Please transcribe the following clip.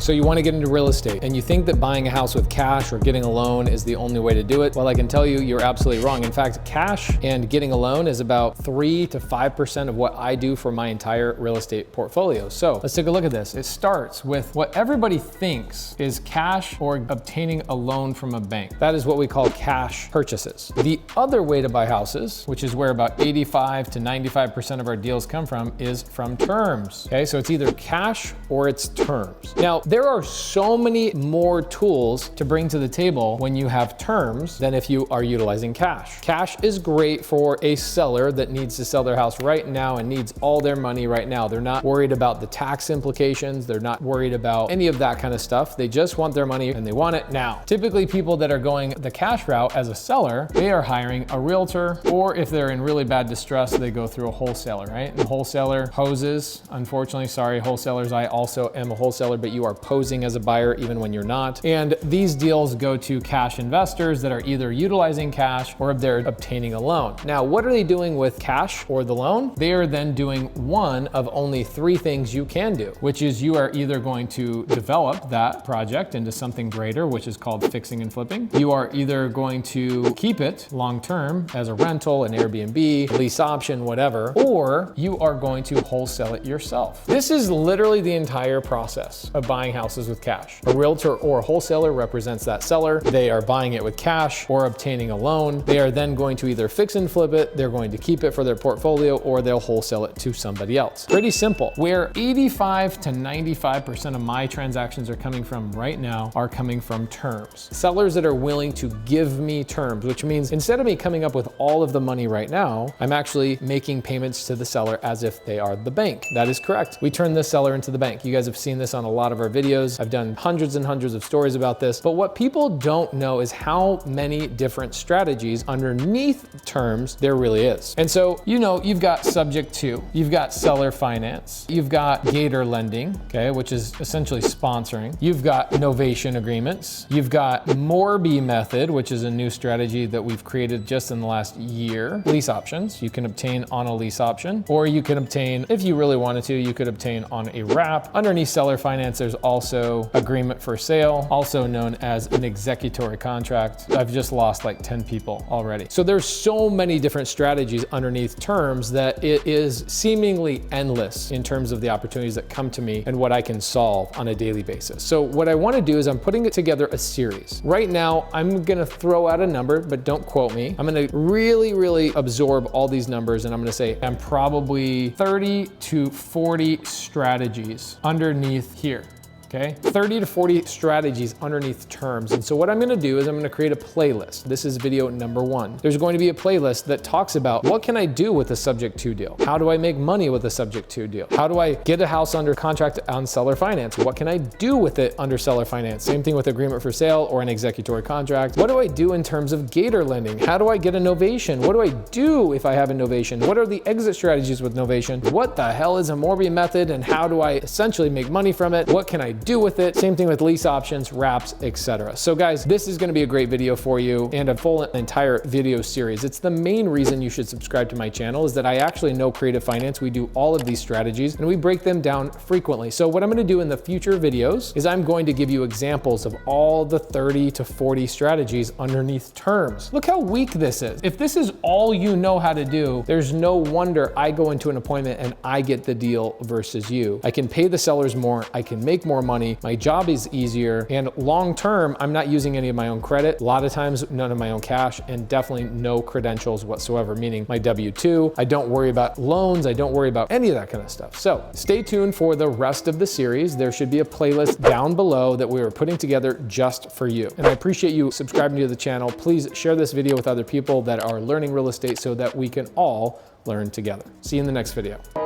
So you want to get into real estate and you think that buying a house with cash or getting a loan is the only way to do it. Well, I can tell you, you're absolutely wrong. In fact, cash and getting a loan is about 3 to 5% of what I do for my entire real estate portfolio. So let's take a look at this. It starts with what everybody thinks is cash or obtaining a loan from a bank. That is what we call cash purchases. The other way to buy houses, which is where about 85 to 95% of our deals come from, is from terms. Okay, so it's either cash or it's terms. Now, there are so many more tools to bring to the table when you have terms than if you are utilizing cash. Cash is great for a seller that needs to sell their house right now and needs all their money right now. They're not worried about the tax implications. They're not worried about any of that kind of stuff. They just want their money and they want it now. Typically, people that are going the cash route as a seller, they are hiring a realtor, or if they're in really bad distress, they go through a wholesaler, right? And the wholesaler poses, unfortunately, sorry, wholesalers, I also am a wholesaler, but you are posing as a buyer even when you're not. And these deals go to cash investors that are either utilizing cash or they're obtaining a loan. Now, what are they doing with cash or the loan? They are then doing one of only 3 things you can do, which is you are either going to develop that project into something greater, which is called fixing and flipping. You are either going to keep it long-term as a rental, an Airbnb, lease option, whatever, or you are going to wholesale it yourself. This is literally the entire process of buying houses with cash. A realtor or a wholesaler represents that seller. They are buying it with cash or obtaining a loan. They are then going to either fix and flip it, they're going to keep it for their portfolio, or they'll wholesale it to somebody else. Pretty simple. Where 85 to 95% of my transactions are coming from right now are coming from terms. Sellers that are willing to give me terms, which means instead of me coming up with all of the money right now, I'm actually making payments to the seller as if they are the bank. That is correct. We turn this seller into the bank. You guys have seen this on a lot of our videos. I've done hundreds and hundreds of stories about this, but what people don't know is how many different strategies underneath terms there really is. And so, you know, you've got subject to, you've got seller finance, you've got gator lending, okay, which is essentially sponsoring. You've got novation agreements. You've got Morby method, which is a new strategy that we've created just in the last year. Lease options, you can obtain on a lease option, or you can obtain, if you really wanted to, you could obtain on a wrap. Underneath seller finance, there's also agreement for sale, also known as an executory contract. I've just lost like 10 people already. So there's so many different strategies underneath terms that it is seemingly endless in terms of the opportunities that come to me and what I can solve on a daily basis. So what I want to do is I'm putting together a series. Right now, I'm going to throw out a number, but don't quote me. I'm going to really absorb all these numbers, and I'm going to say I'm probably 30 to 40 strategies underneath here. Okay, 30 to 40 strategies underneath terms. And so what I'm gonna do is I'm gonna create a playlist. This is video number 1. There's going to be a playlist that talks about what can I do with a subject to deal? How do I make money with a subject to deal? How do I get a house under contract on seller finance? What can I do with it under seller finance? Same thing with agreement for sale or an executory contract. What do I do in terms of gator lending? How do I get a novation? What do I do if I have a novation? What are the exit strategies with novation? What the hell is a Morby method and how do I essentially make money from it? What can I do with it? Same thing with lease options, wraps, etc. So guys, this is going to be a great video for you and a full entire video series. It's the main reason you should subscribe to my channel is that I actually know creative finance. We do all of these strategies and we break them down frequently. So what I'm going to do in the future videos is I'm going to give you examples of all the 30 to 40 strategies underneath terms. Look how weak this is. If this is all you know how to do, there's no wonder I go into an appointment and I get the deal versus you. I can pay the sellers more. I can make more money. My job is easier, and long-term, I'm not using any of my own credit. A lot of times, none of my own cash, and definitely no credentials whatsoever, meaning my W-2. I don't worry about loans. I don't worry about any of that kind of stuff. So stay tuned for the rest of the series. There should be a playlist down below that we are putting together just for you. And I appreciate you subscribing to the channel. Please share this video with other people that are learning real estate so that we can all learn together. See you in the next video.